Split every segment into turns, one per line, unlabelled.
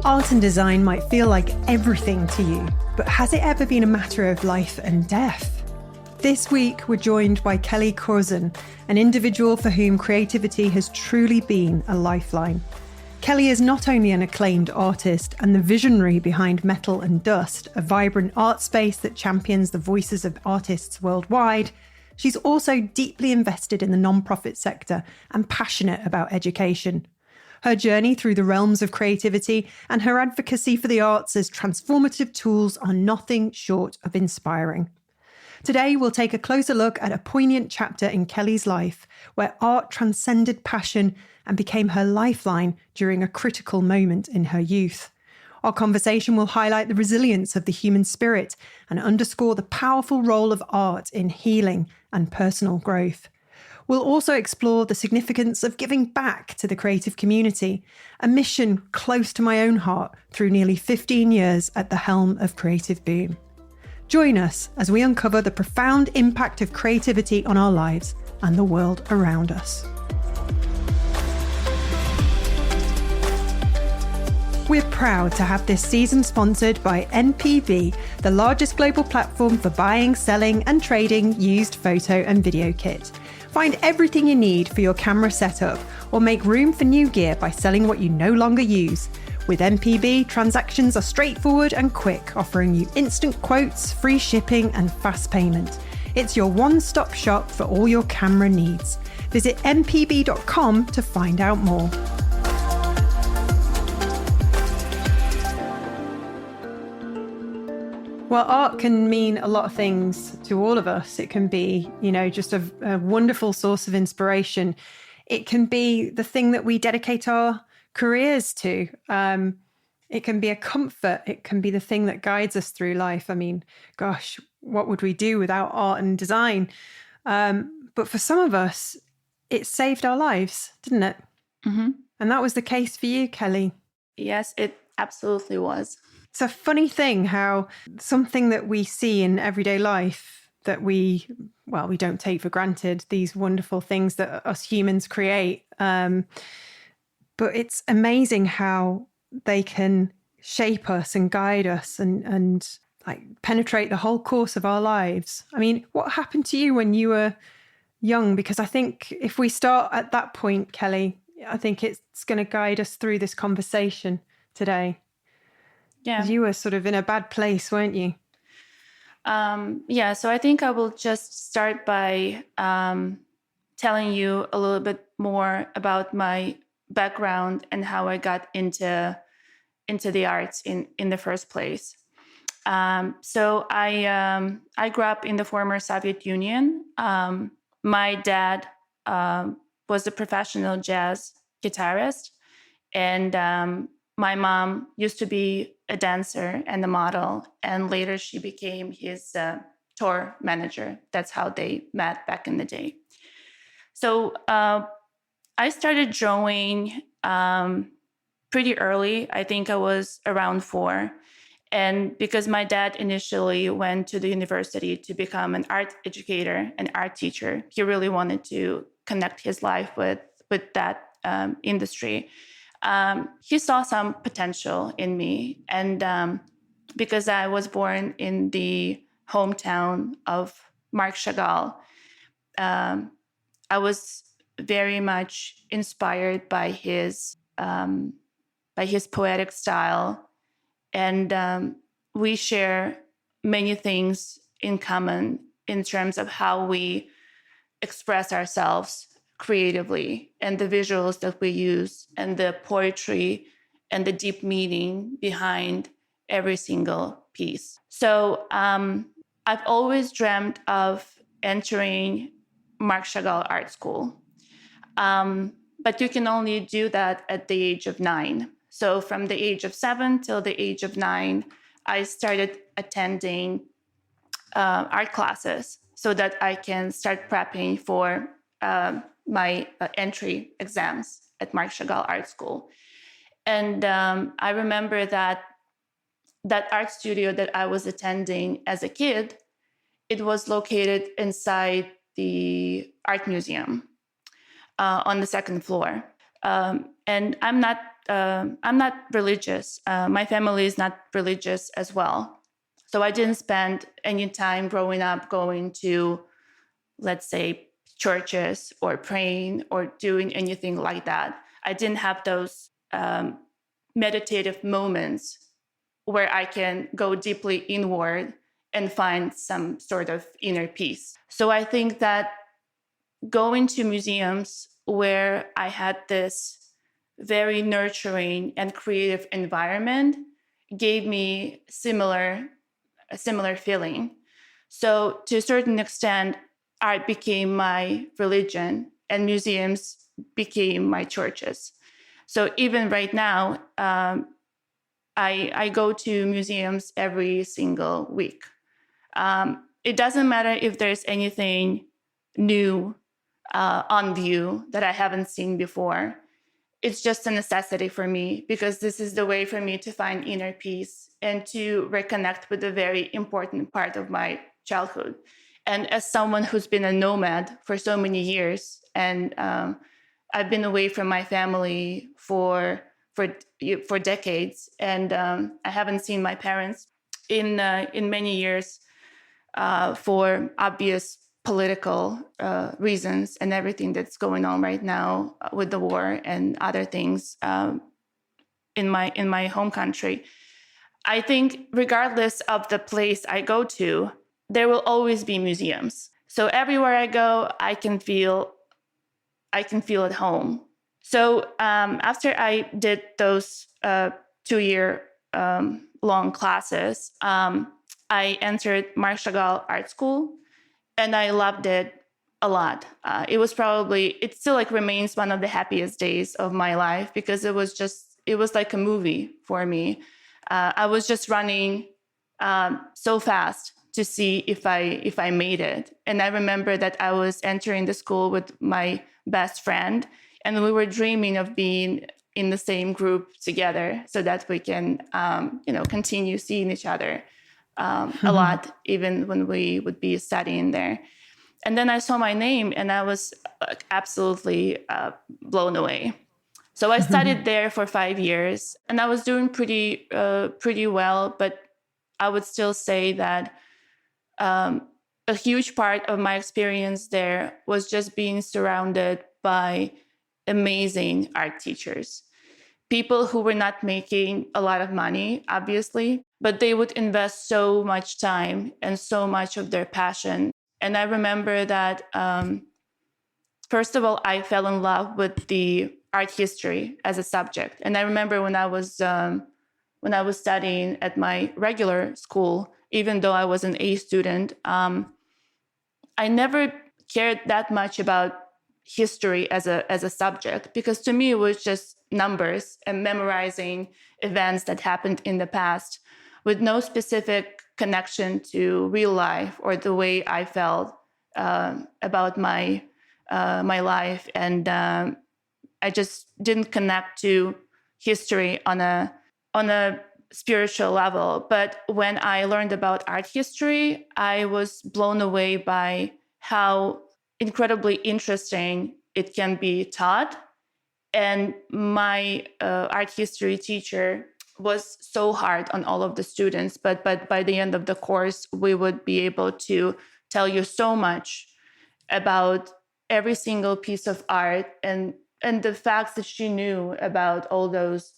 Art and design might feel like everything to you, but has it ever been a matter of life and death? This week, we're joined by Kelly Korzun, an individual for whom creativity has truly been a lifeline. Kelly is not only an acclaimed artist and the visionary behind Metal and Dust, a vibrant art space that champions the voices of artists worldwide, she's also deeply invested in the non-profit sector and passionate about education. Her journey through the realms of creativity and her advocacy for the arts as transformative tools are nothing short of inspiring. Today, we'll take a closer look at a poignant chapter in Kelly's life where art transcended passion and became her lifeline during a critical moment in her youth. Our conversation will highlight the resilience of the human spirit and underscore the powerful role of art in healing and personal growth. We'll also explore the significance of giving back to the creative community, a mission close to my own heart through nearly 15 years at the helm of Creative Boom. Join us as we uncover the profound impact of creativity on our lives and the world around us. We're proud to have this season sponsored by NPV, the largest global platform for buying, selling and trading used photo and video kit. Find everything you need for your camera setup or make room for new gear by selling what you no longer use. With NPB, transactions are straightforward and quick, offering you instant quotes, free shipping and fast payment. It's your one-stop shop for all your camera needs. Visit npb.com to find out more. Well, art can mean a lot of things to all of us. It can be, just a wonderful source of inspiration. It can be the thing that we dedicate our careers to. It can be a comfort. It can be the thing that guides us through life. I mean, gosh, what would we do without art and design? But for some of us, it saved our lives, didn't it?
Mm-hmm.
And that was the case for you, Kelly.
Yes, it absolutely was.
It's a funny thing how something that we see in everyday life that we don't take for granted, these wonderful things that us humans create. But it's amazing how they can shape us and guide us and like penetrate the whole course of our lives. I mean, what happened to you when you were young? Because I think if we start at that point, Kelly, I think it's going to guide us through this conversation today.
Yeah.
You were sort of in a bad place, weren't you?
So I think I will just start by telling you a little bit more about my background and how I got into the arts in the first place. So I grew up in the former Soviet Union. My dad was a professional jazz guitarist, and my mom used to be a dancer and a model, and later she became his tour manager. That's how they met back in the day. So I started drawing pretty early. I think I was around 4. And because my dad initially went to the university to become an art educator, an art teacher, he really wanted to connect his life with that industry. He saw some potential in me. And because I was born in the hometown of Marc Chagall, I was very much inspired by his poetic style. And we share many things in common in terms of how we express ourselves creatively, and the visuals that we use, and the poetry and the deep meaning behind every single piece. So I've always dreamt of entering Marc Chagall Art School. But you can only do that at the age of 9. So from the age of 7 till the age of 9, I started attending art classes so that I can start prepping for my entry exams at Marc Chagall Art School. And I remember that art studio that I was attending as a kid, it was located inside the art museum on the second floor. And I'm not religious. My family is not religious as well. So I didn't spend any time growing up going to, let's say, churches or praying or doing anything like that. I didn't have those meditative moments where I can go deeply inward and find some sort of inner peace. So I think that going to museums where I had this very nurturing and creative environment gave me a similar feeling. So to a certain extent, art became my religion and museums became my churches. So even right now, I go to museums every single week. It doesn't matter if there's anything new on view that I haven't seen before. It's just a necessity for me because this is the way for me to find inner peace and to reconnect with a very important part of my childhood. And as someone who's been a nomad for so many years, and I've been away from my family for decades, and I haven't seen my parents in many years for obvious political reasons and everything that's going on right now with the war and other things in my home country. I think regardless of the place I go to, there will always be museums. So everywhere I go, I can feel at home. So after I did those 2-year long classes, I entered Marc Chagall Art School, and I loved it a lot. It still like remains one of the happiest days of my life because it was like a movie for me. I was just running so fast to see if I made it. And I remember that I was entering the school with my best friend, and we were dreaming of being in the same group together so that we can, continue seeing each other a lot, even when we would be studying there. And then I saw my name and I was absolutely blown away. So I studied there for 5 years and I was doing pretty well, but I would still say that a huge part of my experience there was just being surrounded by amazing art teachers. People who were not making a lot of money, obviously, but they would invest so much time and so much of their passion. And I remember that, first of all, I fell in love with the art history as a subject. And I remember when I was studying at my regular school, even though I was an A student, I never cared that much about history as a subject, because to me it was just numbers and memorizing events that happened in the past with no specific connection to real life or the way I felt about my life. And I just didn't connect to history on a spiritual level. But when I learned about art history, I was blown away by how incredibly interesting it can be taught. And my art history teacher was so hard on all of the students, but by the end of the course, we would be able to tell you so much about every single piece of art and the facts that she knew about all those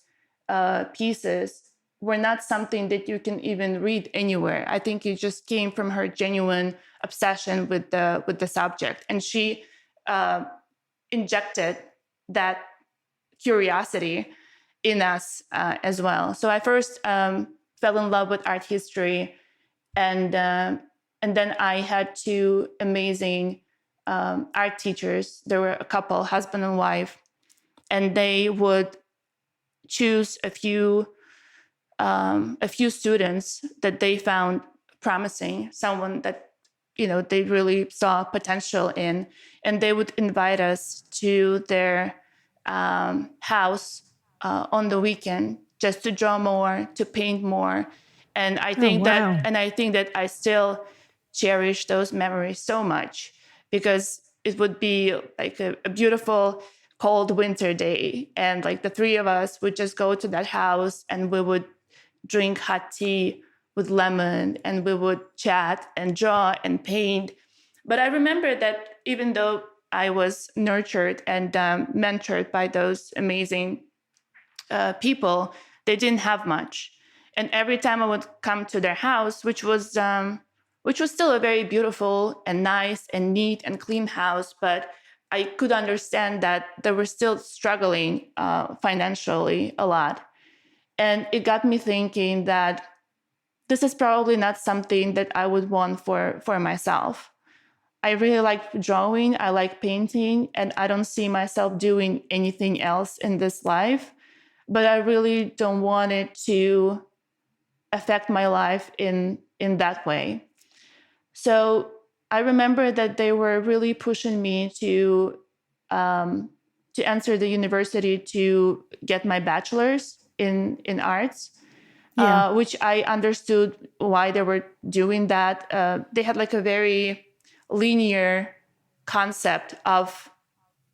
pieces were not something that you can even read anywhere. I think it just came from her genuine obsession with the subject, and she injected that curiosity in us as well. So I first fell in love with art history, and then I had two amazing art teachers. There were a couple, husband and wife, and they would choose a few students that they found promising, someone that they really saw potential in, and they would invite us to their house on the weekend just to draw more, to paint more. And I think that I still cherish those memories so much, because it would be like a beautiful cold winter day. And like the three of us would just go to that house and we would drink hot tea with lemon and we would chat and draw and paint. But I remember that even though I was nurtured and mentored by those amazing people, they didn't have much. And every time I would come to their house, which was still a very beautiful and nice and neat and clean house, but I could understand that they were still struggling financially a lot. And it got me thinking that this is probably not something that I would want for myself. I really like drawing, I like painting, and I don't see myself doing anything else in this life. But I really don't want it to affect my life in that way. So I remember that they were really pushing me to enter the university to get my bachelor's in arts, which I understood why they were doing that. They had like a very linear concept of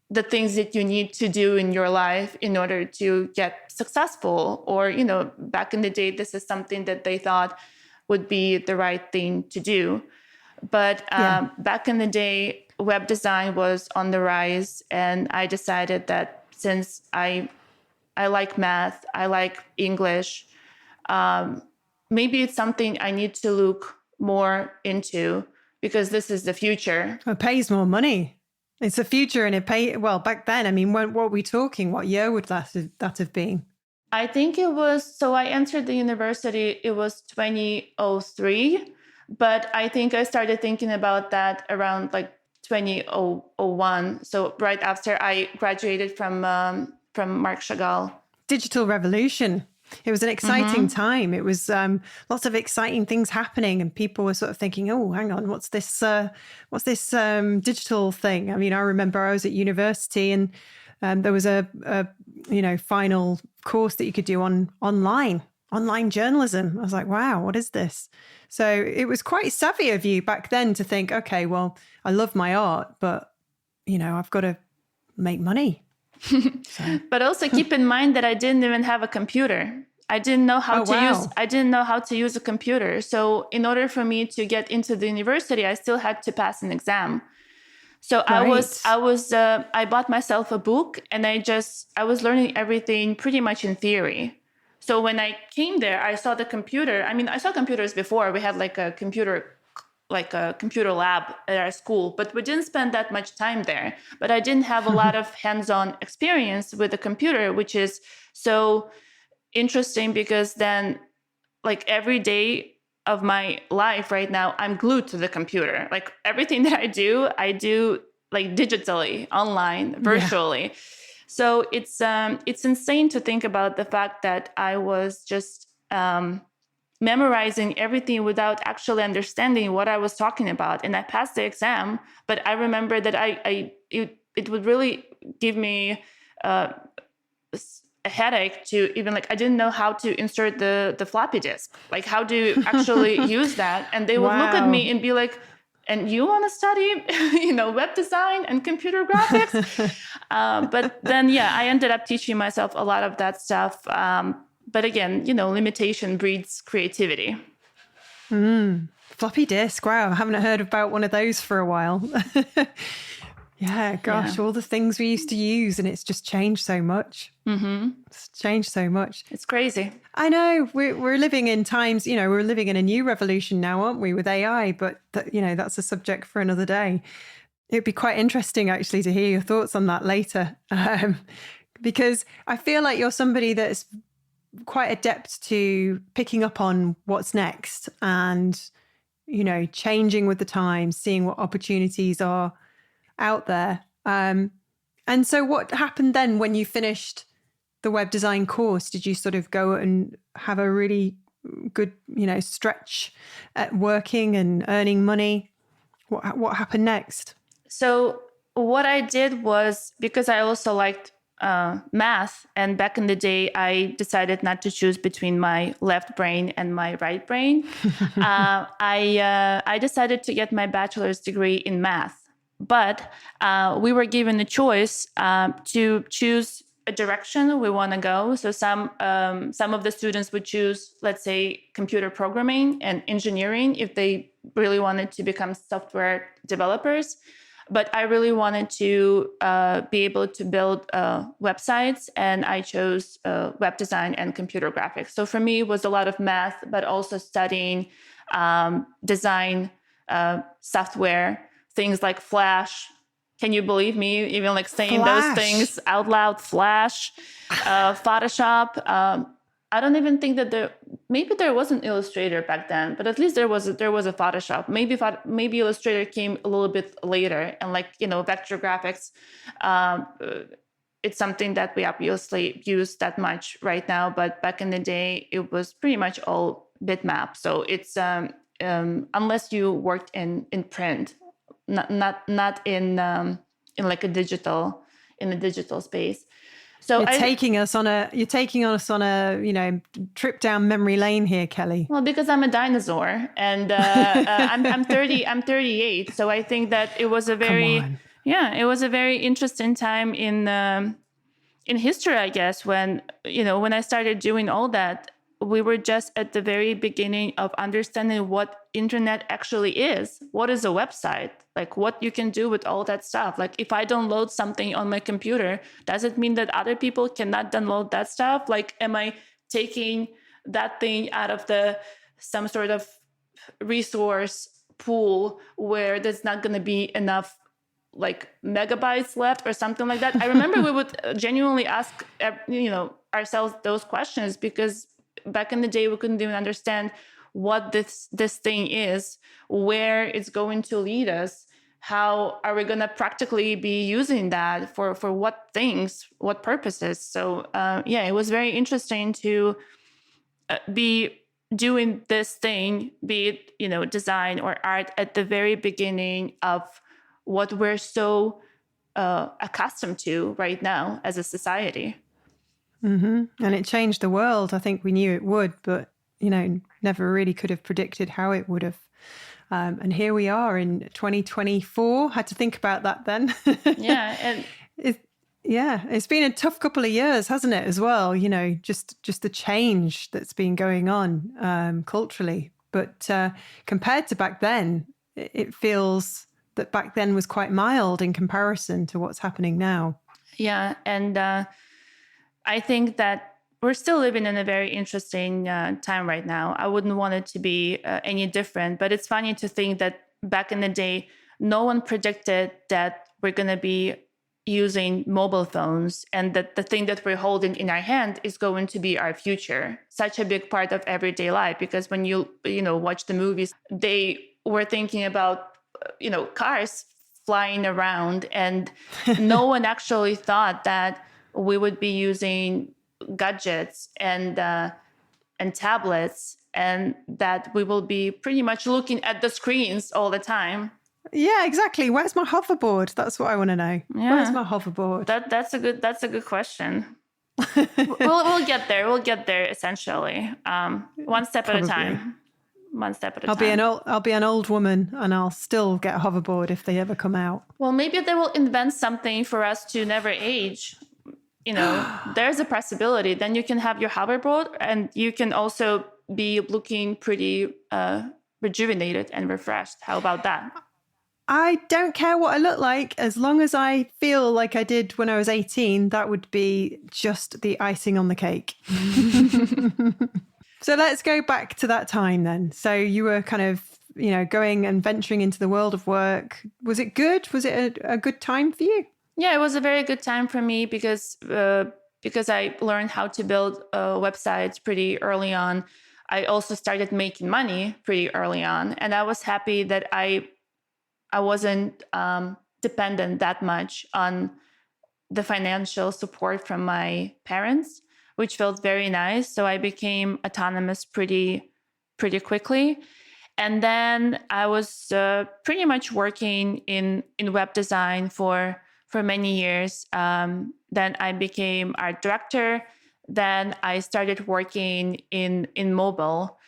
the things that you need to do in your life in order to get successful. Or, back in the day, this is something that they thought would be the right thing to do. But back in the day, web design was on the rise. And I decided that since I like math, I like English, maybe it's something I need to look more into, because this is the future.
It pays more money. It's the future, and well, back then, I mean, what were we talking? What year would that have been?
I think it was, so I entered the university, it was 2003, but I think I started thinking about that around like 2001. So right after I graduated from Marc Chagall. Digital
revolution. It was an exciting time. It was lots of exciting things happening, and people were sort of thinking, "Oh, hang on, what's this digital thing?" I mean, I remember I was at university, and there was a final course that you could do online journalism. I was like, "Wow, what is this?" So it was quite savvy of you back then to think, "Okay, well, I love my art, but I've got to make money."
But also keep in mind that I didn't even have a computer. I didn't know how to use a computer. So in order for me to get into the university, I still had to pass an exam. So right. I bought myself a book, and I was learning everything pretty much in theory. So when I came there, I saw the computer. I mean, I saw computers before. We had like a computer lab at our school, but we didn't spend that much time there. But I didn't have a lot of hands-on experience with the computer, which is so interesting, because then like every day of my life right now, I'm glued to the computer. Like everything that I do like digitally, online, virtually. Yeah. So it's insane to think about the fact that I was just memorizing everything without actually understanding what I was talking about. And I passed the exam, but I remember that it would really give me a headache to even I didn't know how to insert the floppy disk. Like, how do you actually use that? And they would look at me and be like, "And you want to study, web design and computer graphics?" But then, I ended up teaching myself a lot of that stuff. But again, limitation breeds creativity.
Floppy disk. Wow. I haven't heard about one of those for a while. Yeah, gosh, all the things we used to use, and it's just changed so much. It's changed so much.
It's crazy.
I know. We're living in times, we're living in a new revolution now, aren't we, with AI? But, that's a subject for another day. It'd be quite interesting, actually, to hear your thoughts on that later. Because I feel like you're somebody that's quite adept to picking up on what's next and, changing with the times, seeing what opportunities are out there. And so what happened then when you finished the web design course? Did you sort of go and have a really good, stretch at working and earning money? What happened next?
So what I did was, because I also liked math, and back in the day, I decided not to choose between my left brain and my right brain. I decided to get my bachelor's degree in math. But we were given a choice to choose a direction we want to go. So some of the students would choose, let's say, computer programming and engineering if they really wanted to become software developers. But I really wanted to be able to build websites, and I chose web design and computer graphics. So for me, it was a lot of math, but also studying design software, things like Flash. Can you believe me even like saying
Flash.
those things out loud? Flash, Photoshop. I don't even think that maybe there was an Illustrator back then, but at least there was a Photoshop. Maybe Illustrator came a little bit later, and like, vector graphics. It's something that we obviously use that much right now, but back in the day, it was pretty much all bitmap. So it's unless you worked in print, not in like a digital space. So
you're taking us on a trip down memory lane here, Kelly.
Well, because I'm a dinosaur, and I'm 30. I'm 38. So I think that it was a very interesting time in history, I guess, when I started doing all that. We were just at the very beginning of understanding what internet actually is. What is a website? Like, what you can do with all that stuff. Like, if I download something on my computer, does it mean that other people cannot download that stuff? Like, am I taking that thing out of some sort of resource pool where there's not going to be enough like megabytes left or something like that? I remember we would genuinely ask ourselves those questions, because back in the day we couldn't even understand what this thing is, where it's going to lead us, how are we going to practically be using that for what things, what purposes. So it was very interesting to be doing this thing, be it design or art, at the very beginning of what we're so accustomed to right now as a society.
Mm-hmm. And it changed the world. I think we knew it would, but never really could have predicted how it would have. And here we are in 2024. Had to think about that then.
Yeah, and
it's been a tough couple of years, hasn't it, as well? Just the change that's been going on culturally. But compared to back then, it feels that back then was quite mild in comparison to what's happening now.
Yeah, and I think that we're still living in a very interesting time right now. I wouldn't want it to be any different, but it's funny to think that back in the day, no one predicted that we're going to be using mobile phones, and that the thing that we're holding in our hand is going to be our future. Such a big part of everyday life, because when you watch the movies, they were thinking about cars flying around, and no one actually thought that we would be using gadgets and tablets, and that we will be pretty much looking at the screens all the time.
Yeah, exactly. Where's my hoverboard? That's what I want to know. Yeah. Where's my hoverboard?
That's a good question. we'll get there. We'll get there essentially. One step at a time. One step at a time.
I'll be an old woman, and I'll still get a hoverboard if they ever come out.
Well, maybe they will invent something for us to never age. There's a possibility. Then you can have your hoverboard, and you can also be looking pretty rejuvenated and refreshed. How about that?
I don't care what I look like, as long as I feel like I did when I was 18. That would be just the icing on the cake. So let's go back to that time then. So you were kind of, going and venturing into the world of work. Was it good? Was it a good time for you?
Yeah, it was a very good time for me because I learned how to build websites pretty early on. I also started making money pretty early on, and I was happy that I wasn't dependent that much on the financial support from my parents, which felt very nice. So I became autonomous pretty quickly. And then I was pretty much working in web design for many years. Then I became art director. Then I started working in mobile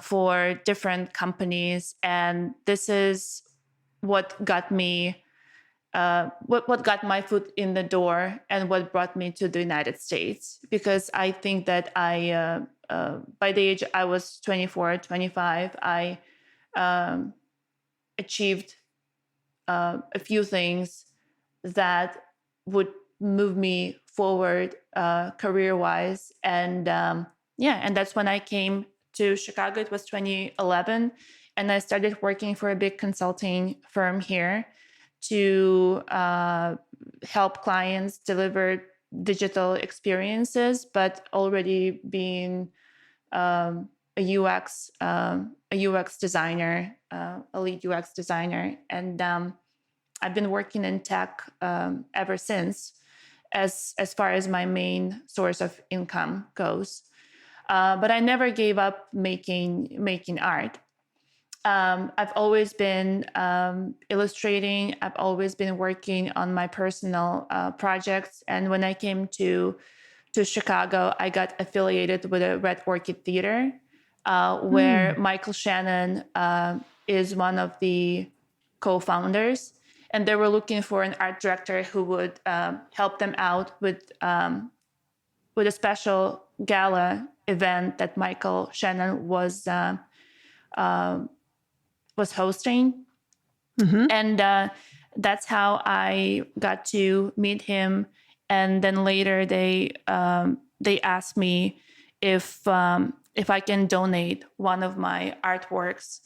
for different companies. And this is what got me what got my foot in the door and what brought me to the United States. Because I think that I by the age I was 24, 25, I achieved a few things that would move me forward career-wise. And and that's when I came to Chicago. It was 2011. And I started working for a big consulting firm here to help clients deliver digital experiences, but already being a UX designer, a lead UX designer. And I've been working in tech ever since, as far as my main source of income goes. But I never gave up making art. I've always been illustrating. I've always been working on my personal projects. And when I came to Chicago, I got affiliated with a Red Orchid Theater, where Michael Shannon is one of the co-founders. And they were looking for an art director who would help them out with a special gala event that Michael Shannon was hosting. And that's how I got to meet him. And then later they asked me if I can donate one of my artworks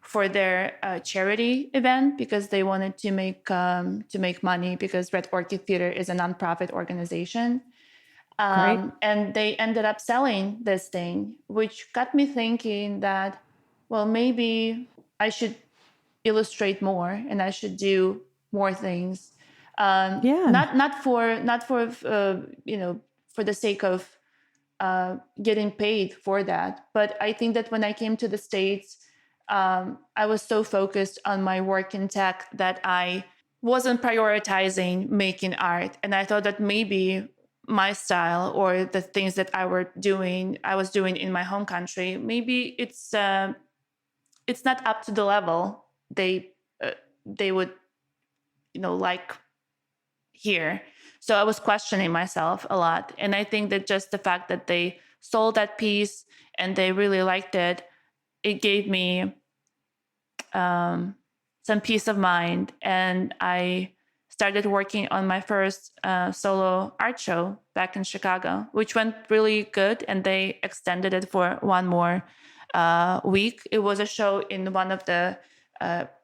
for their charity event, because they wanted to make money, because Red Orchid Theater is a nonprofit organization. And they ended up selling this thing, which got me thinking that, well, maybe I should illustrate more and I should do more things. Not for for the sake of getting paid for that. But I think that when I came to the States, I was so focused on my work in tech that I wasn't prioritizing making art. And I thought that maybe my style, or the things that I was doing in my home country, maybe it's not up to the level they would like here. So I was questioning myself a lot. And I think that just the fact that they sold that piece and they really liked it, it gave me some peace of mind. And I started working on my first solo art show back in Chicago, which went really good. And they extended it for one more week. It was a show in one of the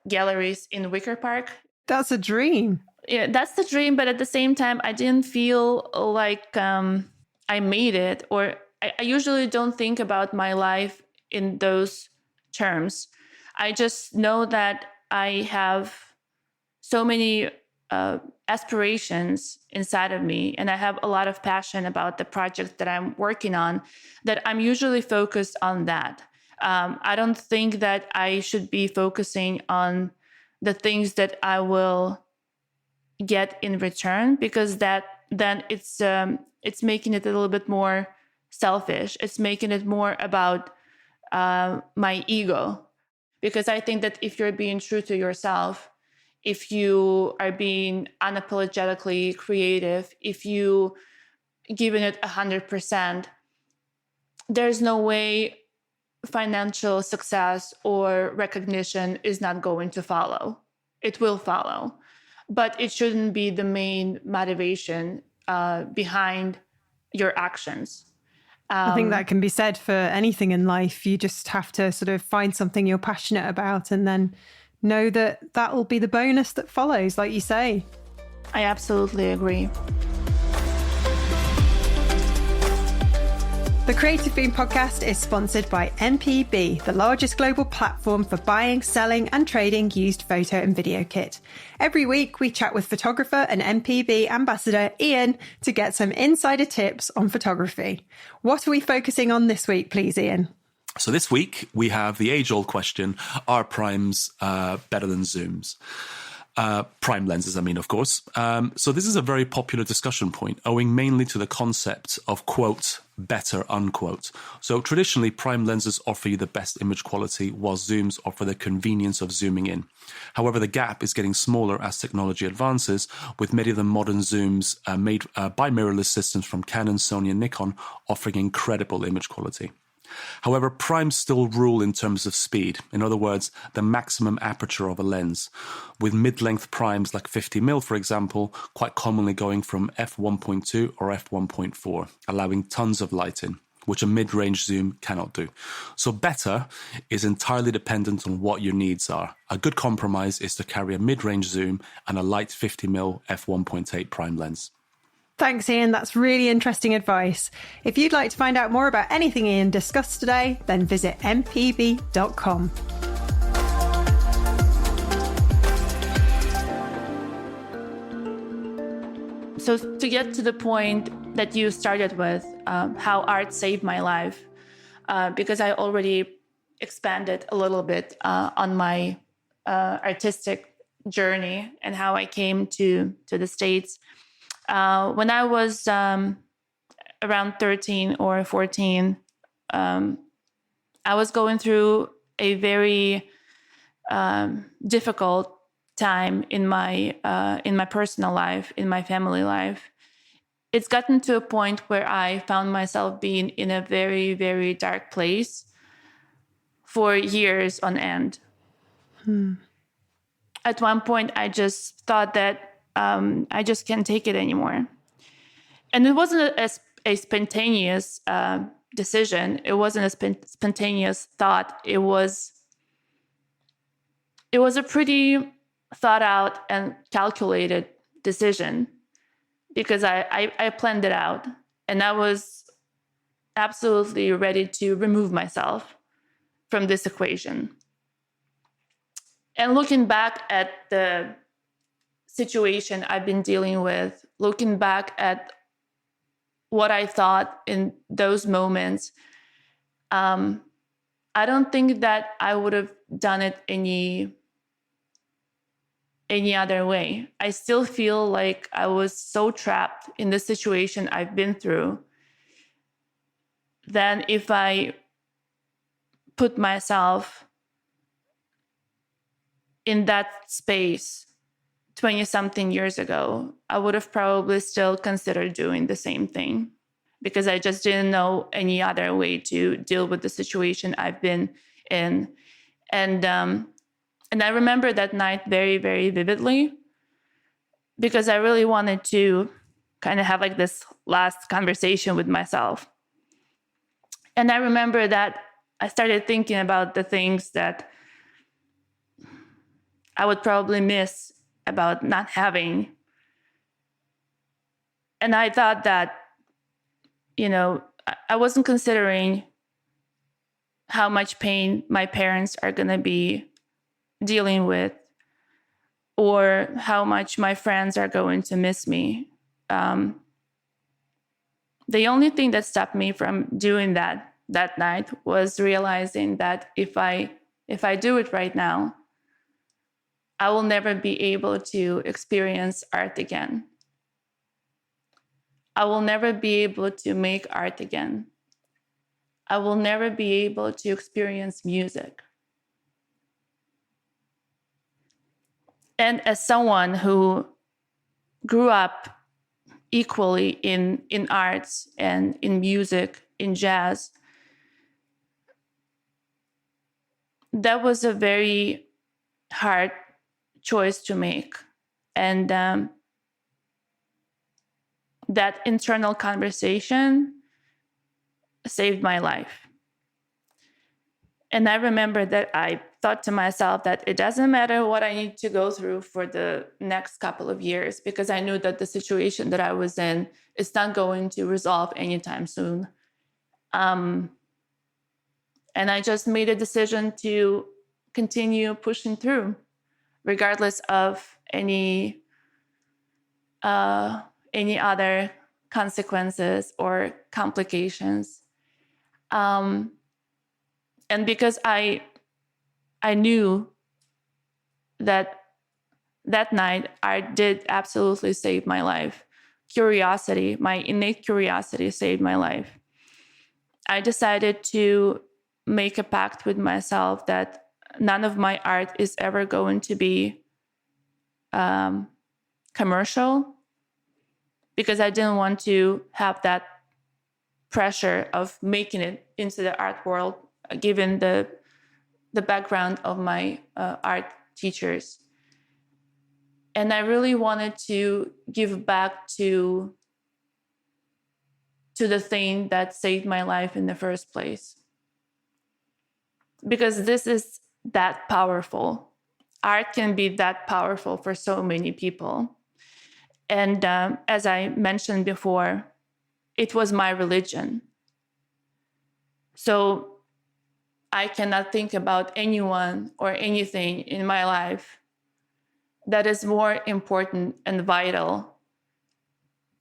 galleries in Wicker Park.
That's a dream.
Yeah, that's the dream. But at the same time, I didn't feel like I made it, or I usually don't think about my life in those terms. I just know that I have so many aspirations inside of me, and I have a lot of passion about the project that I'm working on, that I'm usually focused on that. I don't think that I should be focusing on the things that I will get in return, because then it's making it a little bit more selfish. It's making it more about my ego. Because I think that if you're being true to yourself, if you are being unapologetically creative, if you giving it 100%, there's no way financial success or recognition is not going to follow. It will follow, but it shouldn't be the main motivation behind your actions.
I think that can be said for anything in life. You just have to sort of find something you're passionate about and then know that will be the bonus that follows, like you say.
I absolutely agree.
The Creative Boom podcast is sponsored by MPB, the largest global platform for buying, selling and trading used photo and video kit. Every week we chat with photographer and MPB ambassador Ian to get some insider tips on photography. What are we focusing on this week, please, Ian?
So this week we have the age-old question, are primes better than zooms? Prime lenses, of course. So this is a very popular discussion point, owing mainly to the concept of, quote, better, unquote. So traditionally, prime lenses offer you the best image quality, while zooms offer the convenience of zooming in. However, the gap is getting smaller as technology advances, with many of the modern zooms made by mirrorless systems from Canon, Sony, and Nikon offering incredible image quality. However, primes still rule in terms of speed. In other words, the maximum aperture of a lens, with mid-length primes like 50mm, for example, quite commonly going from f1.2 or f1.4, allowing tons of light in, which a mid-range zoom cannot do. So better is entirely dependent on what your needs are. A good compromise is to carry a mid-range zoom and a light 50mm f1.8 prime lens.
Thanks, Ian. That's really interesting advice. If you'd like to find out more about anything Ian discussed today, then visit mpb.com.
So to get to the point that you started with, how art saved my life, because I already expanded a little bit on my artistic journey and how I came to the States. When I was around 13 or 14, I was going through a very difficult time in my personal life, in my family life. It's gotten to a point where I found myself being in a very, very dark place for years on end. At one point, I just thought that I just can't take it anymore. And it wasn't a spontaneous decision. It wasn't a spontaneous thought. It was a pretty thought out and calculated decision, because I planned it out, and I was absolutely ready to remove myself from this equation. And looking back at the situation I've been dealing with, looking back at what I thought in those moments, I don't think that I would have done it any other way. I still feel like I was so trapped in the situation I've been through. Then if I put myself in that space 20-something years ago, I would have probably still considered doing the same thing, because I just didn't know any other way to deal with the situation I've been in. And I remember that night very, very vividly, because I really wanted to kind of have like this last conversation with myself. And I remember that I started thinking about the things that I would probably miss about not having. And I thought that, I wasn't considering how much pain my parents are going to be dealing with, or how much my friends are going to miss me. The only thing that stopped me from doing that night was realizing that if I do it right now, I will never be able to experience art again. I will never be able to make art again. I will never be able to experience music. And as someone who grew up equally in arts and in music, in jazz, that was a very hard choice to make. And that internal conversation saved my life. And I remember that I thought to myself that it doesn't matter what I need to go through for the next couple of years, because I knew that the situation that I was in is not going to resolve anytime soon. And I just made a decision to continue pushing through, regardless of any other consequences or complications. And because I knew that that night, art did absolutely save my life. Curiosity, my innate curiosity saved my life. I decided to make a pact with myself that none of my art is ever going to be commercial, because I didn't want to have that pressure of making it into the art world, given the background of my art teachers. And I really wanted to give back to the thing that saved my life in the first place. Because this is that powerful. Art can be that powerful for so many people. And as I mentioned before, it was my religion. So I cannot think about anyone or anything in my life that is more important and vital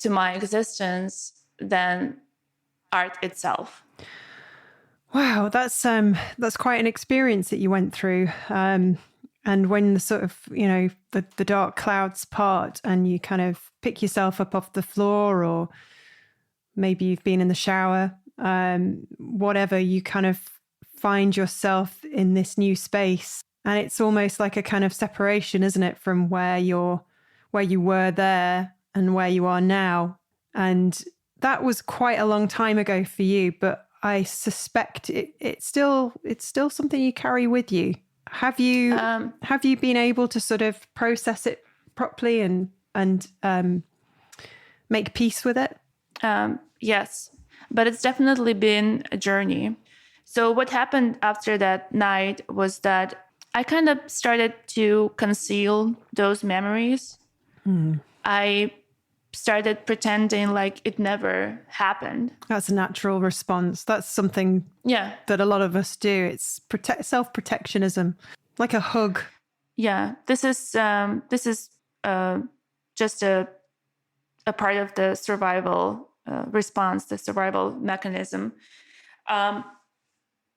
to my existence than art itself.
Wow, that's quite an experience that you went through. And when the sort of, the dark clouds part and you kind of pick yourself up off the floor, or maybe you've been in the shower, whatever, you kind of find yourself in this new space. And it's almost like a kind of separation, isn't it, from where you were there and where you are now. And that was quite a long time ago for you, but I suspect it's still something you carry with you. Have you been able to sort of process it properly and make peace with it?
Yes, but it's definitely been a journey. So what happened after that night was that I kind of started to conceal those memories. I started pretending like it never happened.
That's a natural response. That's something that a lot of us do. It's self-protectionism, like a hug.
Yeah, this is just a part of the survival response, the survival mechanism.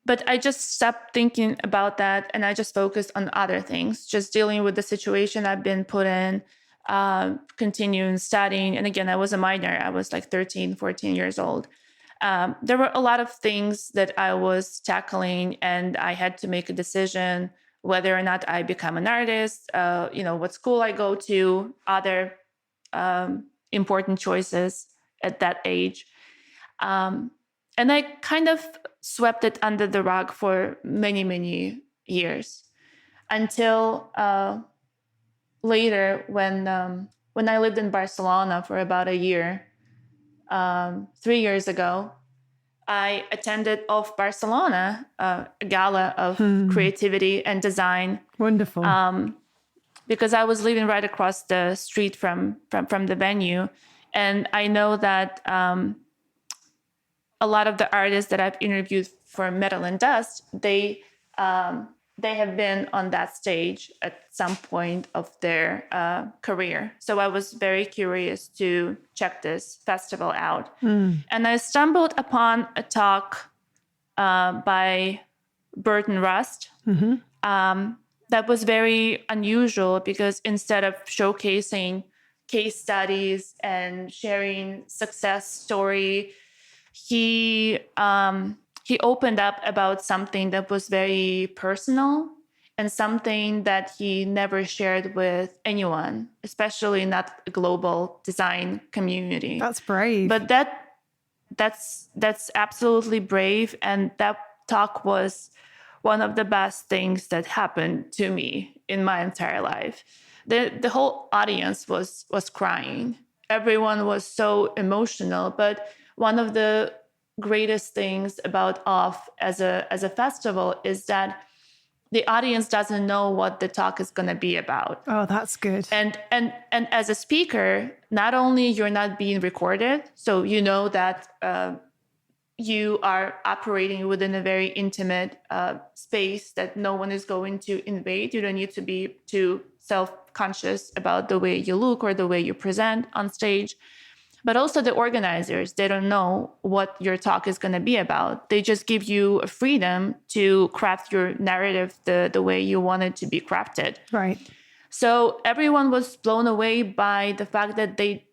But I just stopped thinking about that, and I just focused on other things, just dealing with the situation I've been put in, continuing studying. And again, I was a minor. I was like 13, 14 years old. There were a lot of things that I was tackling, and I had to make a decision whether or not I become an artist, what school I go to, other important choices at that age. And I kind of swept it under the rug for many, many years until later when I lived in Barcelona for about a year, 3 years ago, I attended Off Barcelona, a gala of creativity and design.
Wonderful.
Because I was living right across the street from the venue. And I know that a lot of the artists that I've interviewed for Metal and Dust, they have been on that stage at some point of their career. So I was very curious to check this festival out. And I stumbled upon a talk by Burton Rust. That was very unusual, because instead of showcasing case studies and sharing success story, he opened up about something that was very personal and something that he never shared with anyone, especially not a global design community.
That's brave.
But that's absolutely brave. And that talk was one of the best things that happened to me in my entire life. The whole audience was crying. Everyone was so emotional. But one of the greatest things about Off as a festival is that the audience doesn't know what the talk is going to be about.
Oh, that's good.
And as a speaker, not only you're not being recorded, so you know that you are operating within a very intimate space that no one is going to invade. You don't need to be too self-conscious about the way you look or the way you present on stage. But also the organizers, they don't know what your talk is going to be about. They just give you a freedom to craft your narrative the way you want it to be crafted.
Right.
So everyone was blown away by the fact that they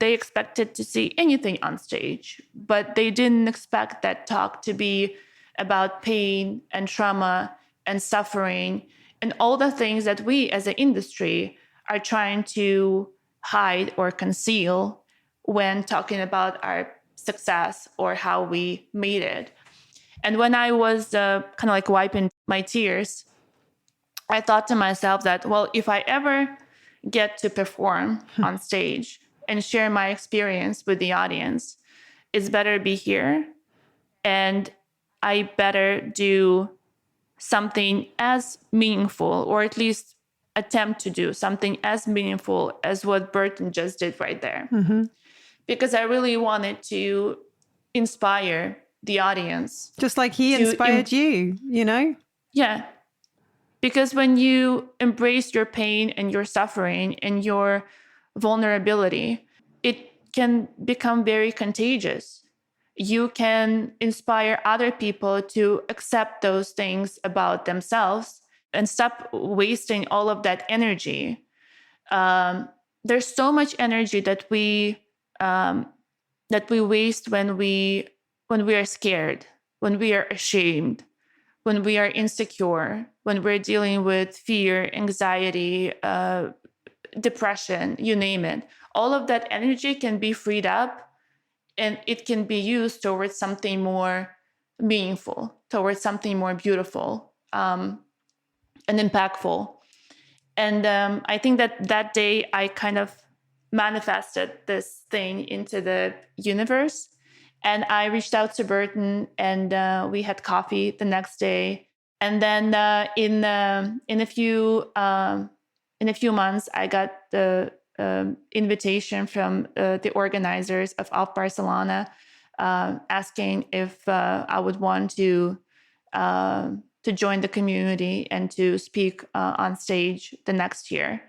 expected to see anything on stage, but they didn't expect that talk to be about pain and trauma and suffering and all the things that we as an industry are trying to hide or conceal when talking about our success or how we made it. And when I was kind of like wiping my tears, I thought to myself that, well, if I ever get to perform on stage and share my experience with the audience, it's better be here. And I better do something as meaningful, or at least attempt to do something as meaningful as what Burton just did right there. Because I really wanted to inspire the audience.
Just like he inspired you, you know?
Yeah. Because when you embrace your pain and your suffering and your vulnerability, it can become very contagious. You can inspire other people to accept those things about themselves and stop wasting all of that energy. There's so much energy that we waste when we are scared, when we are ashamed, when we are insecure, when we're dealing with fear, anxiety, depression, you name it. All of that energy can be freed up and it can be used towards something more meaningful, towards something more beautiful and impactful. And I think that day I kind of manifested this thing into the universe. And I reached out to Burton, and we had coffee the next day. And then in a few months, I got the invitation from the organizers of Off Barcelona, asking if I would want to join the community and to speak on stage the next year.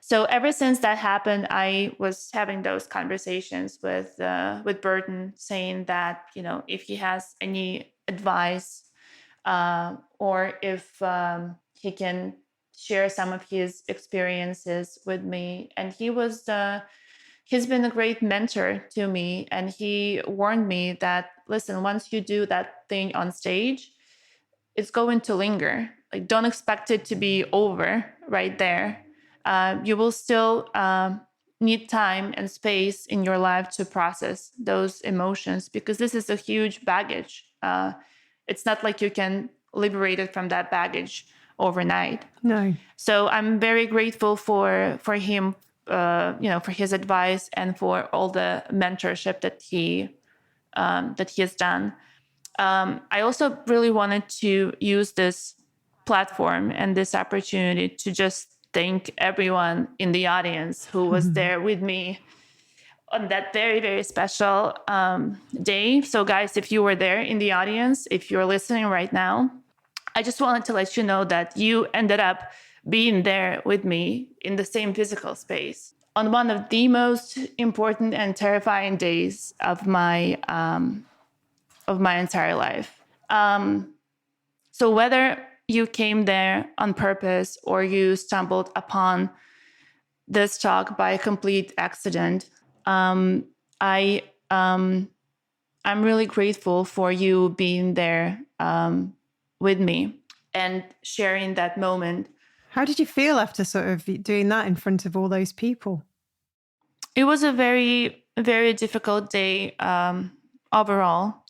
So ever since that happened, I was having those conversations with Burton, saying that, you know, if he has any advice or if he can share some of his experiences with me. And he's been a great mentor to me. And he warned me that, listen, once you do that thing on stage, it's going to linger. Like, don't expect it to be over right there. You will still need time and space in your life to process those emotions, because this is a huge baggage. It's not like you can liberate it from that baggage overnight.
No.
So I'm very grateful for him, for his advice and for all the mentorship that he has done. I also really wanted to use this platform and this opportunity to just thank everyone in the audience who was there with me on that very, very special day. So guys, if you were there in the audience, if you're listening right now, I just wanted to let you know that you ended up being there with me in the same physical space on one of the most important and terrifying days of my entire life. So whether you came there on purpose or you stumbled upon this talk by a complete accident, I'm really grateful for you being there with me and sharing that moment.
How did you feel after sort of doing that in front of all those people?
It was a very, very difficult day overall.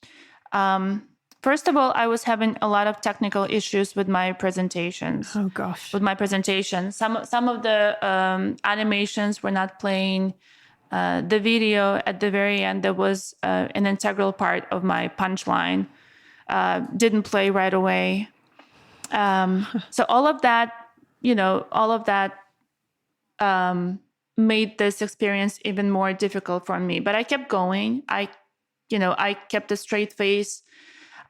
First of all, I was having a lot of technical issues with my presentations.
Oh gosh!
With my presentation, some of the animations were not playing. The video at the very end, that was an integral part of my punchline, didn't play right away. So all of that made this experience even more difficult for me. But I kept going. I kept a straight face.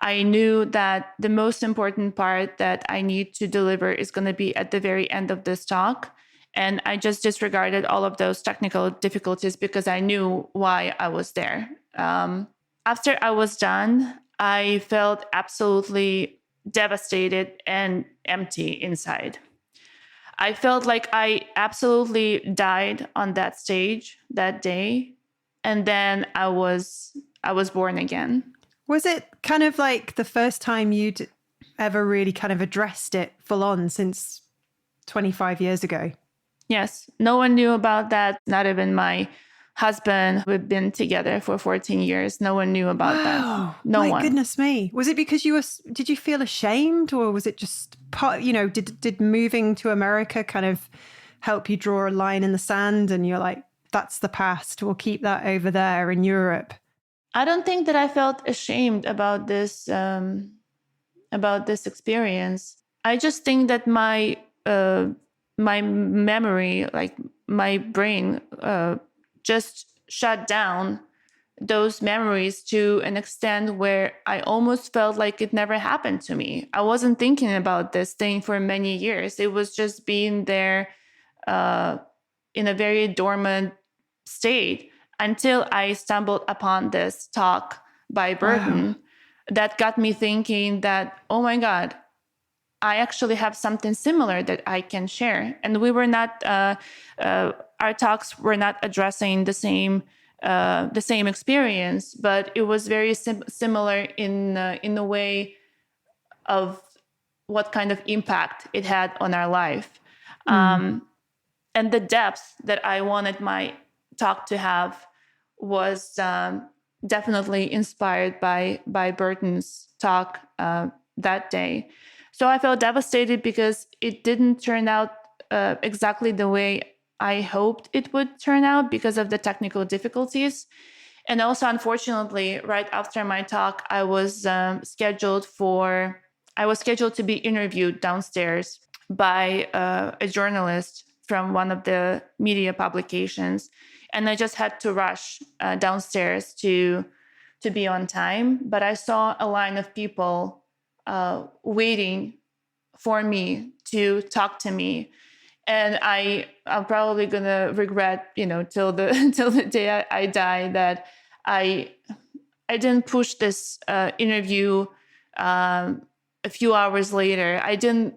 I knew that the most important part that I need to deliver is going to be at the very end of this talk. And I just disregarded all of those technical difficulties because I knew why I was there. After I was done, I felt absolutely devastated and empty inside. I felt like I absolutely died on that stage that day. And then I was born again.
Was it kind of like the first time you'd ever really kind of addressed it full on since 25 years ago?
Yes. No one knew about that. Not even my husband. We've been together for 14 years. No one knew about that. No
my
one.
Goodness me. Was it because did you feel ashamed, or was it just part, did moving to America kind of help you draw a line in the sand and you're like, that's the past, we'll keep that over there in Europe?
I don't think that I felt ashamed about this experience. I just think that my memory, like my brain, just shut down those memories to an extent where I almost felt like it never happened to me. I wasn't thinking about this thing for many years. It was just being there in a very dormant state until I stumbled upon this talk by Burton. That got me thinking that, oh my God, I actually have something similar that I can share. And we were not, our talks were not addressing the same experience, but it was very similar in the way of what kind of impact it had on our life. And the depth that I wanted my talk to have was definitely inspired by Burton's talk that day. So I felt devastated because it didn't turn out exactly the way I hoped it would turn out because of the technical difficulties. And also, unfortunately, right after my talk, I was scheduled to be interviewed downstairs by a journalist from one of the media publications. And I just had to rush downstairs to be on time. But I saw a line of people waiting for me to talk to me. And I'm probably gonna regret, till the day I die, that I didn't push this interview a few hours later. I didn't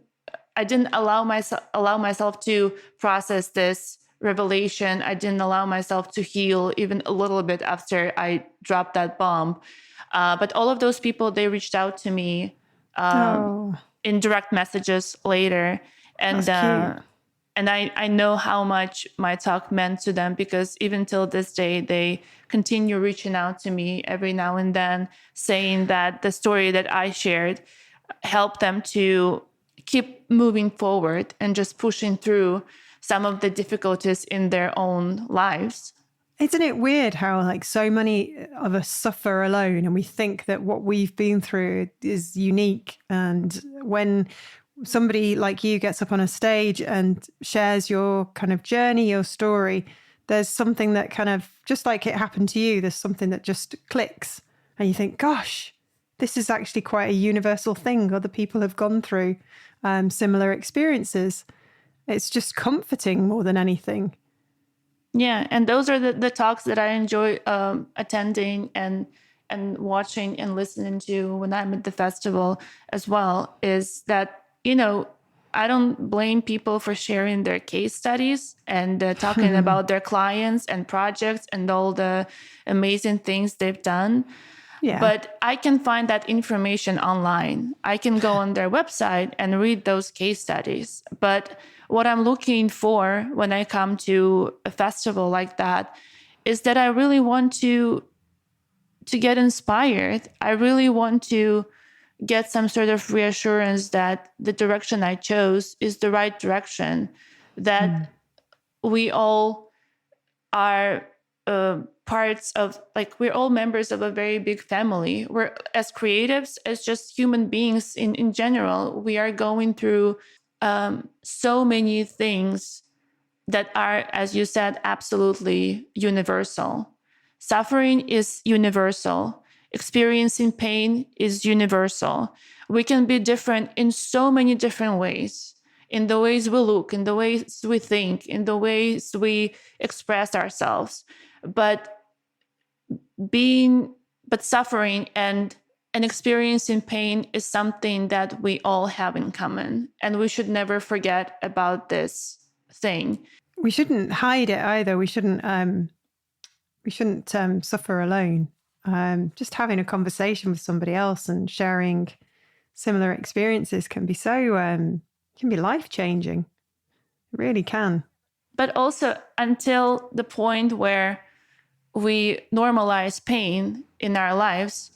allow myself to process this revelation. I didn't allow myself to heal even a little bit after I dropped that bomb. But all of those people, they reached out to me in direct messages later. And I know how much my talk meant to them, because even till this day, they continue reaching out to me every now and then, saying that the story that I shared helped them to keep moving forward and just pushing through some of the difficulties in their own lives.
Isn't it weird how like so many of us suffer alone and we think that what we've been through is unique? And when somebody like you gets up on a stage and shares your kind of journey, your story, there's something that kind of, just like it happened to you, there's something that just clicks and you think, gosh, this is actually quite a universal thing. Other people have gone through similar experiences. It's just comforting more than anything.
Yeah, and those are the talks that I enjoy attending and watching and listening to when I'm at the festival as well, is that, I don't blame people for sharing their case studies and talking about their clients and projects and all the amazing things they've done. Yeah. But I can find that information online. I can go on their website and read those case studies. But what I'm looking for when I come to a festival like that is that I really want to get inspired. I really want to get some sort of reassurance that the direction I chose is the right direction, that we all are parts of, like, we're all members of a very big family. We're, as creatives, as just human beings in general, we are going through so many things that are, as you said, absolutely universal. Suffering is universal. Experiencing pain is universal. We can be different in so many different ways, in the ways we look, in the ways we think, in the ways we express ourselves. But suffering and And experiencing pain is something that we all have in common. And we should never forget about this thing.
We shouldn't hide it either. We shouldn't suffer alone. Just having a conversation with somebody else and sharing similar experiences can be can be life-changing. It really can.
But also until the point where we normalize pain in our lives,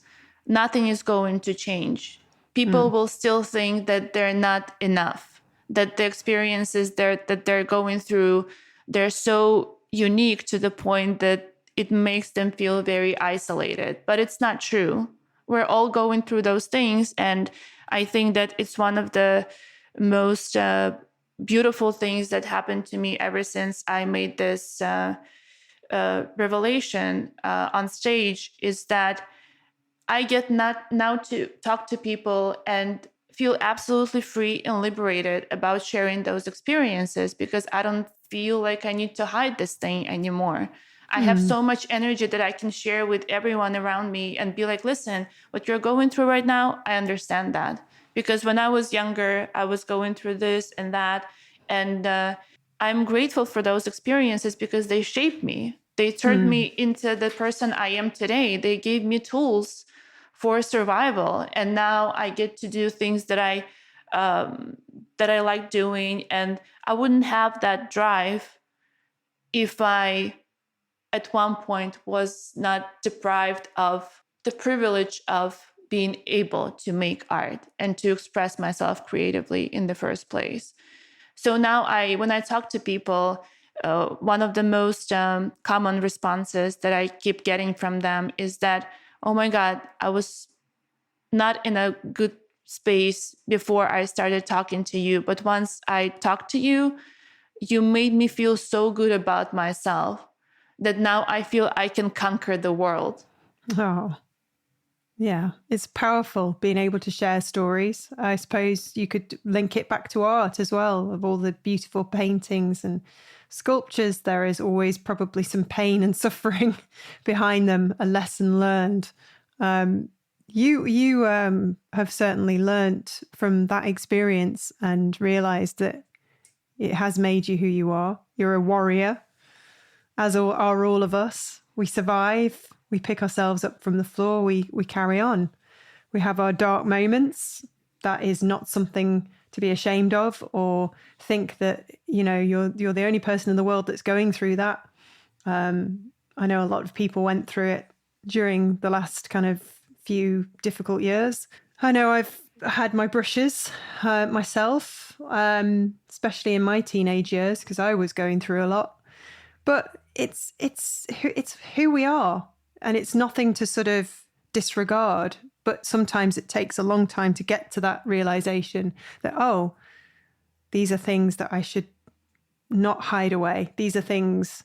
nothing is going to change. People will still think that they're not enough, that the experiences that they're going through, they're so unique to the point that it makes them feel very isolated. But it's not true. We're all going through those things. And I think that it's one of the most beautiful things that happened to me ever since I made this revelation on stage, is that I get now to talk to people and feel absolutely free and liberated about sharing those experiences, because I don't feel like I need to hide this thing anymore. I have so much energy that I can share with everyone around me and be like, listen, what you're going through right now, I understand that. Because when I was younger, I was going through this and that. And I'm grateful for those experiences because they shaped me. They turned me into the person I am today. They gave me tools for survival. And now I get to do things that I like doing. And I wouldn't have that drive if I, at one point, was not deprived of the privilege of being able to make art and to express myself creatively in the first place. So now when I talk to people, one of the most common responses that I keep getting from them is that, oh my God, I was not in a good space before I started talking to you. But once I talked to you, you made me feel so good about myself that now I feel I can conquer the world.
Oh, yeah. It's powerful being able to share stories. I suppose you could link it back to art as well, of all the beautiful paintings and sculptures. There is always probably some pain and suffering behind them, a lesson learned. You have certainly learnt from that experience and realised that it has made you who you are. You're a warrior, as are all of us. We survive. We pick ourselves up from the floor. We carry on. We have our dark moments. That is not something to be ashamed of, or think that, you're the only person in the world that's going through that. I know a lot of people went through it during the last kind of few difficult years. I know I've had my brushes myself, especially in my teenage years, because I was going through a lot. But it's who we are, and it's nothing to sort of disregard. But sometimes it takes a long time to get to that realization that, oh, these are things that I should not hide away. These are things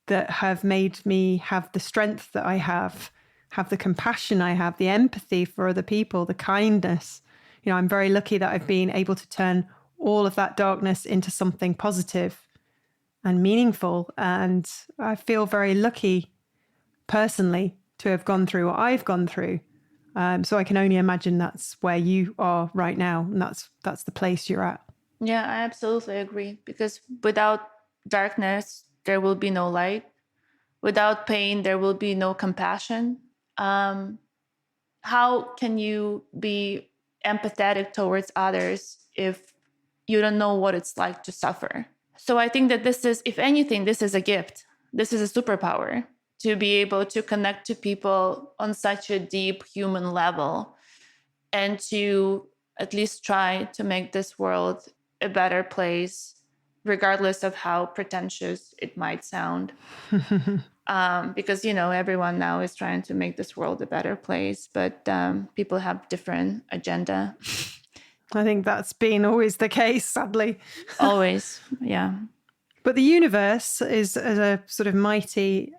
that have made me have the strength that I have the compassion I have, the empathy for other people, the kindness. I'm very lucky that I've been able to turn all of that darkness into something positive and meaningful. And I feel very lucky personally to have gone through what I've gone through. So I can only imagine that's where you are right now. And that's the place you're at.
Yeah, I absolutely agree. Because without darkness, there will be no light. Without pain, there will be no compassion. How can you be empathetic towards others if you don't know what it's like to suffer? So I think that this is, if anything, this is a gift. This is a superpower, to be able to connect to people on such a deep human level, and to at least try to make this world a better place, regardless of how pretentious it might sound. Because, everyone now is trying to make this world a better place, but people have different agenda.
I think that's been always the case, sadly.
Always, yeah.
But the universe is a sort of mighty,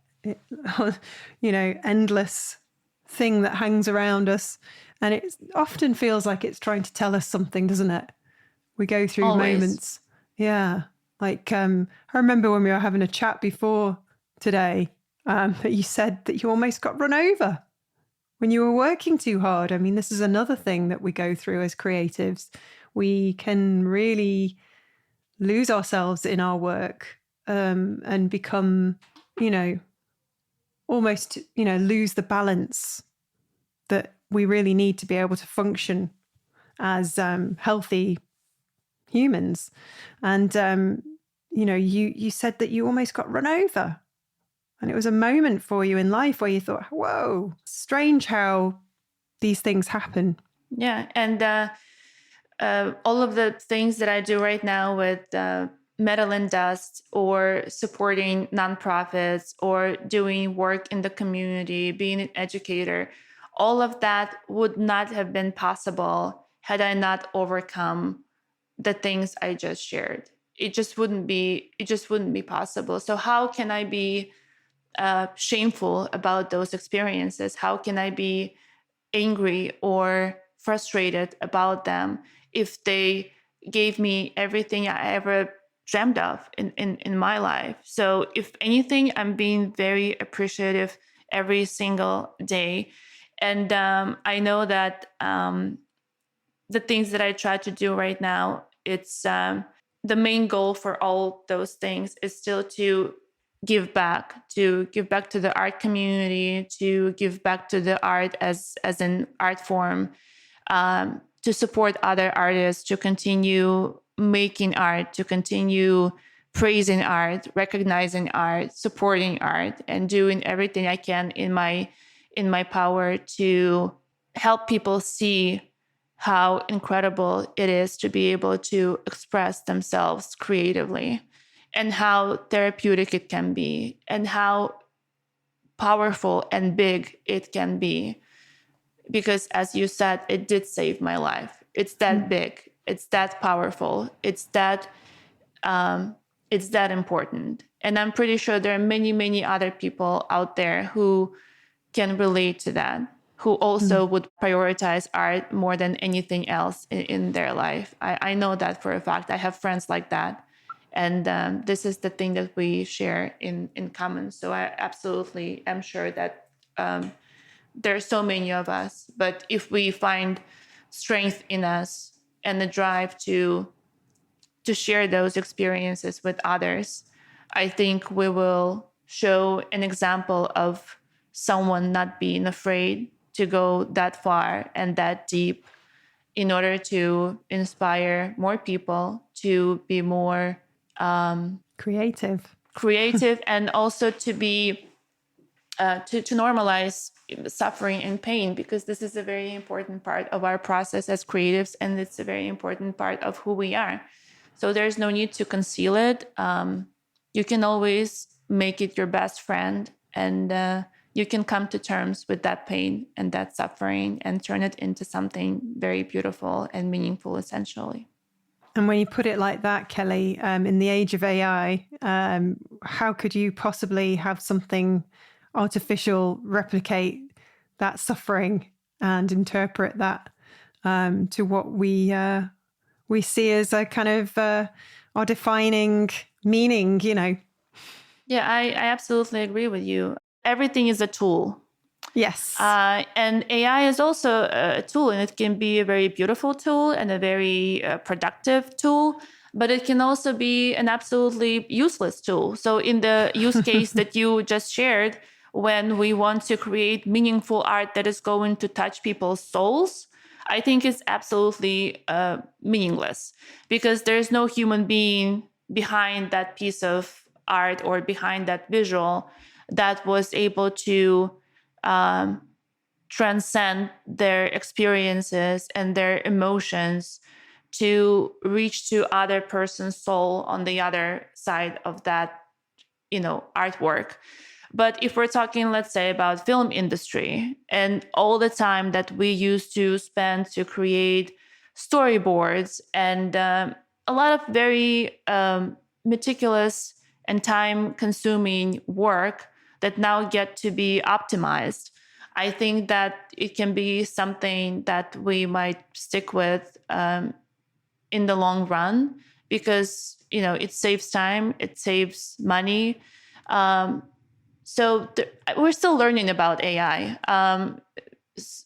endless thing that hangs around us. And it often feels like it's trying to tell us something, doesn't it? We go through
Always.
moments. Yeah. Like, I remember when we were having a chat before today, that you said that you almost got run over when you were working too hard. I mean, this is another thing that we go through as creatives. We can really lose ourselves in our work, and become, almost, lose the balance that we really need to be able to function as healthy humans. And, you said that you almost got run over. And it was a moment for you in life where you thought, whoa, strange how these things happen.
Yeah. And all of the things that I do right now with Metal and Dust, or supporting nonprofits, or doing work in the community, being an educator, all of that would not have been possible had I not overcome the things I just shared. It just wouldn't be possible. So how can I be shameful about those experiences? How can I be angry or frustrated about them if they gave me everything I ever dreamt of in my life? So if anything, I'm being very appreciative every single day. And I know that the things that I try to do right now, it's the main goal for all those things is still to give back to the art community, to give back to the art as an art form, to support other artists, to continue making art, to continue praising art, recognizing art, supporting art, and doing everything I can in my power to help people see how incredible it is to be able to express themselves creatively, and how therapeutic it can be, and how powerful and big it can be. Because as you said, it did save my life. It's that big, it's that powerful, it's that important. And I'm pretty sure there are many, many other people out there who can relate to that, who also would prioritize art more than anything else in their life. I know that for a fact. I have friends like that. And this is the thing that we share in common. So I absolutely am sure that there are so many of us. But if we find strength in us and the drive to share those experiences with others, I think we will show an example of someone not being afraid to go that far and that deep in order to inspire more people to be more
creative
and also to be to normalize suffering and pain, because this is a very important part of our process as creatives, and it's a very important part of who we are. So there's no need to conceal it. You can always make it your best friend, and you can come to terms with that pain and that suffering and turn it into something very beautiful and meaningful, essentially.
And when you put it like that, Kelly, in the age of AI, how could you possibly have something artificial replicate that suffering and interpret that to what we see as a kind of our defining meaning,
Yeah, I absolutely agree with you. Everything is a tool.
Yes.
And AI is also a tool, and it can be a very beautiful tool and a very productive tool, but it can also be an absolutely useless tool. So in the use case that you just shared, when we want to create meaningful art that is going to touch people's souls, I think it's absolutely meaningless, because there's no human being behind that piece of art or behind that visual that was able to transcend their experiences and their emotions to reach to other person's soul on the other side of that, artwork. But if we're talking, let's say, about film industry and all the time that we used to spend to create storyboards and a lot of very meticulous and time-consuming work that now get to be optimized, I think that it can be something that we might stick with in the long run, because it saves time, it saves money. So we're still learning about AI.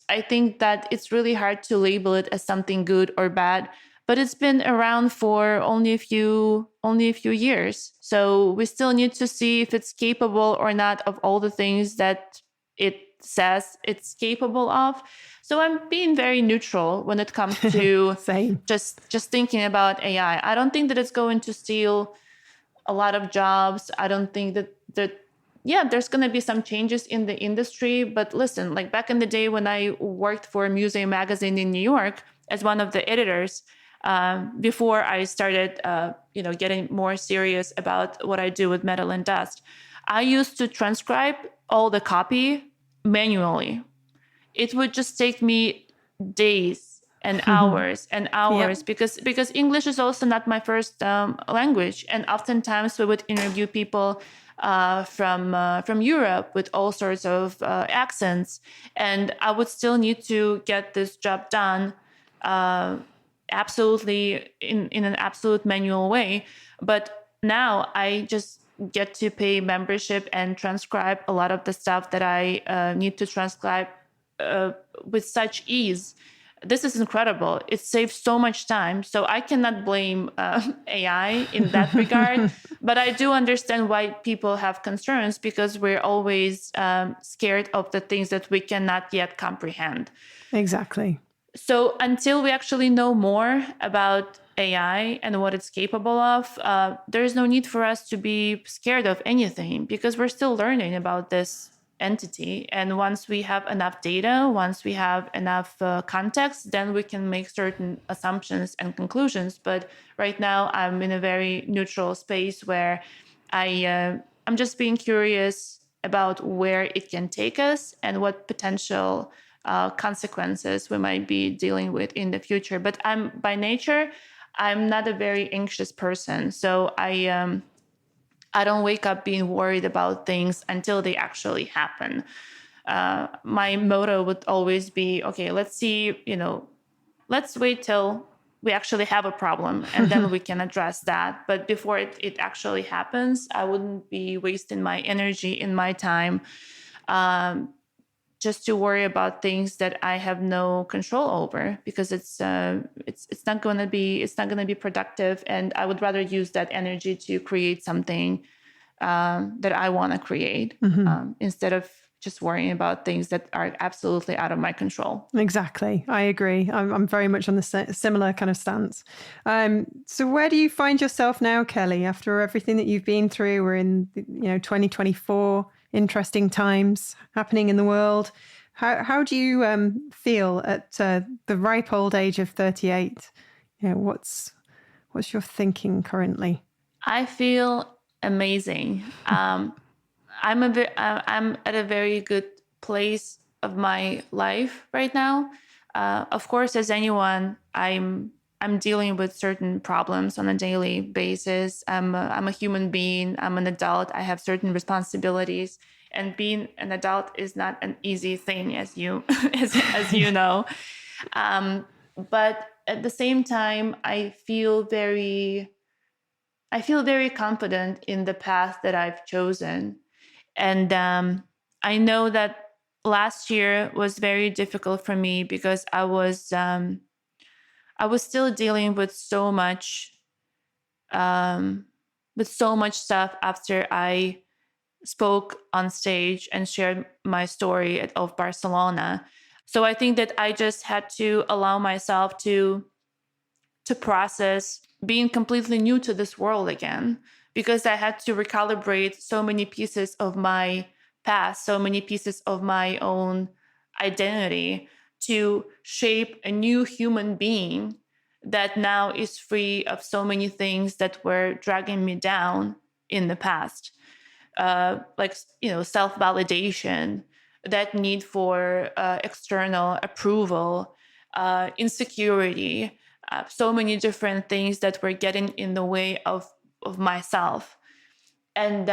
I think that it's really hard to label it as something good or bad, but it's been around for only a few years. So we still need to see if it's capable or not of all the things that it says it's capable of. So I'm being very neutral when it comes to
Same.
just thinking about AI. I don't think that it's going to steal a lot of jobs. I don't think that yeah, there's going to be some changes in the industry. But listen, like back in the day when I worked for a museum magazine in New York as one of the editors, before I started, getting more serious about what I do with metal and dust, I used to transcribe all the copy manually. It would just take me days and hours because English is also not my first language, and oftentimes we would interview people from Europe with all sorts of accents, and I would still need to get this job done absolutely in an absolute manual way. But now I just get to pay membership and transcribe a lot of the stuff that I need to transcribe with such ease. This is incredible. It saves so much time. So I cannot blame AI in that regard. But I do understand why people have concerns, because we're always scared of the things that we cannot yet comprehend.
Exactly.
So until we actually know more about AI and what it's capable of, there is no need for us to be scared of anything, because we're still learning about this entity. And once we have enough data, once we have enough context, then we can make certain assumptions and conclusions. But right now, I'm in a very neutral space where I'm just being curious about where it can take us and what potential consequences we might be dealing with in the future. But by nature, I'm not a very anxious person. So I don't wake up being worried about things until they actually happen. My motto would always be, okay, let's wait till we actually have a problem and then we can address that. But before it actually happens, I wouldn't be wasting my energy and my time just to worry about things that I have no control over, because it's not going to be productive, and I would rather use that energy to create something that I want to create instead of just worrying about things that are absolutely out of my control.
Exactly. I agree. I'm very much on the similar kind of stance. So where do you find yourself now, Kelly, after everything that you've been through? We're in 2024, interesting times happening in the world. How do you feel at the ripe old age of 38? What's your thinking currently?
I feel amazing. I'm at a very good place of my life right now. Of course, as anyone, I'm dealing with certain problems on a daily basis. I'm a human being. I'm an adult. I have certain responsibilities, and being an adult is not an easy thing, as you as you know. But at the same time, I feel very confident in the path that I've chosen. And I know that last year was very difficult for me because I was still dealing with so much stuff after I spoke on stage and shared my story of Barcelona. So I think that I just had to allow myself to process being completely new to this world again, because I had to recalibrate so many pieces of my past, so many pieces of my own identity to shape a new human being that now is free of so many things that were dragging me down in the past. Self-validation, that need for external approval, insecurity, so many different things that were getting in the way of myself. And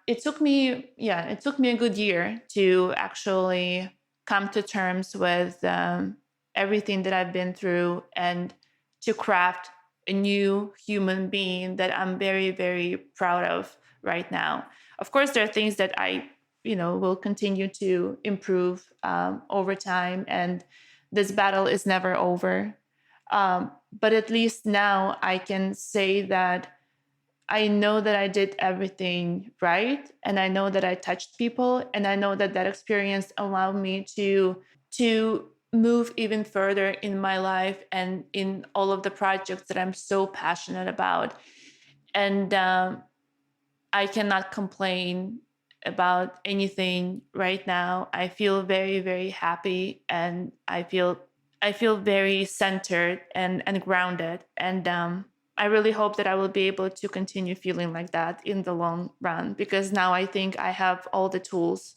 it took me a good year to actually come to terms with everything that I've been through, and to craft a new human being that I'm very, very proud of right now. Of course, there are things that I will continue to improve over time, and this battle is never over. But at least now I can say that I know that I did everything right, and I know that I touched people, and I know that that experience allowed me to move even further in my life and in all of the projects that I'm so passionate about. And I cannot complain about anything right now. I feel very, very happy, and I feel very centered and grounded. And I really hope that I will be able to continue feeling like that in the long run, because now I think I have all the tools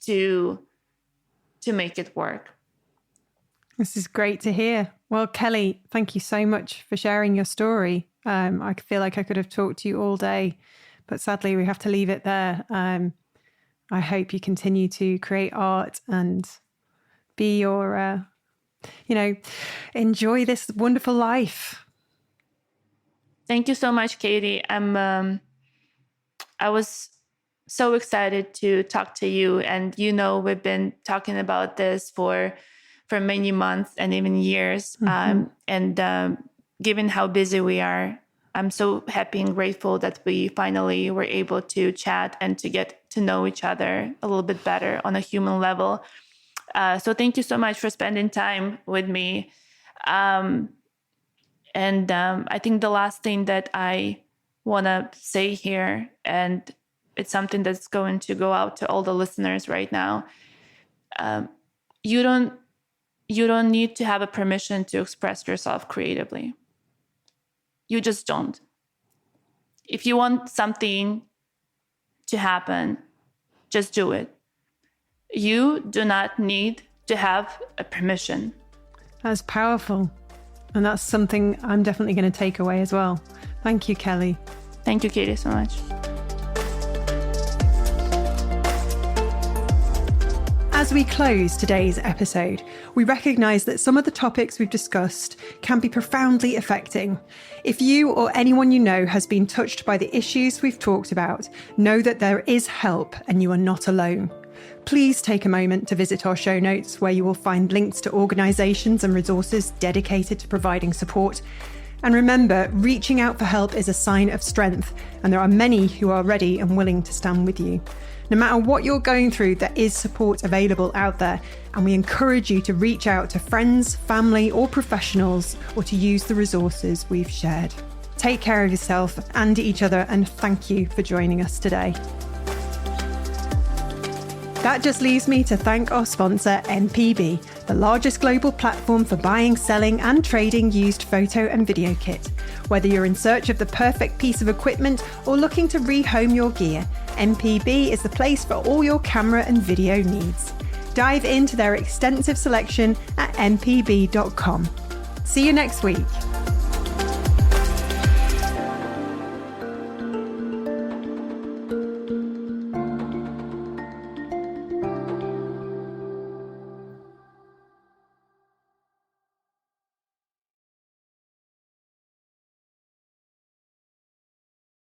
to make it work.
This is great to hear. Well, Kelly, thank you so much for sharing your story. I feel like I could have talked to you all day, but sadly we have to leave it there. I hope you continue to create art and be your, enjoy this wonderful life.
Thank you so much, Katie. I was so excited to talk to you, and we've been talking about this for many months and even years. And given how busy we are, I'm so happy and grateful that we finally were able to chat and to get to know each other a little bit better on a human level. So thank you so much for spending time with me. And I think the last thing that I want to say here, and it's something that's going to go out to all the listeners right now. You don't need to have a permission to express yourself creatively. You just don't. If you want something to happen, just do it. You do not need to have a permission.
That's powerful. And that's something I'm definitely going to take away as well. Thank you, Kelly.
Thank you, Katie, so much.
As we close today's episode, we recognise that some of the topics we've discussed can be profoundly affecting. If you or anyone you know has been touched by the issues we've talked about, know that there is help and you are not alone. Please take a moment to visit our show notes, where you will find links to organisations and resources dedicated to providing support. And remember, reaching out for help is a sign of strength, and there are many who are ready and willing to stand with you. No matter what you're going through, there is support available out there, and we encourage you to reach out to friends, family, or professionals, or to use the resources we've shared. Take care of yourself and each other, and thank you for joining us today. That just leaves me to thank our sponsor, MPB, the largest global platform for buying, selling, and trading used photo and video kit. Whether you're in search of the perfect piece of equipment or looking to rehome your gear, MPB is the place for all your camera and video needs. Dive into their extensive selection at mpb.com. See you next week.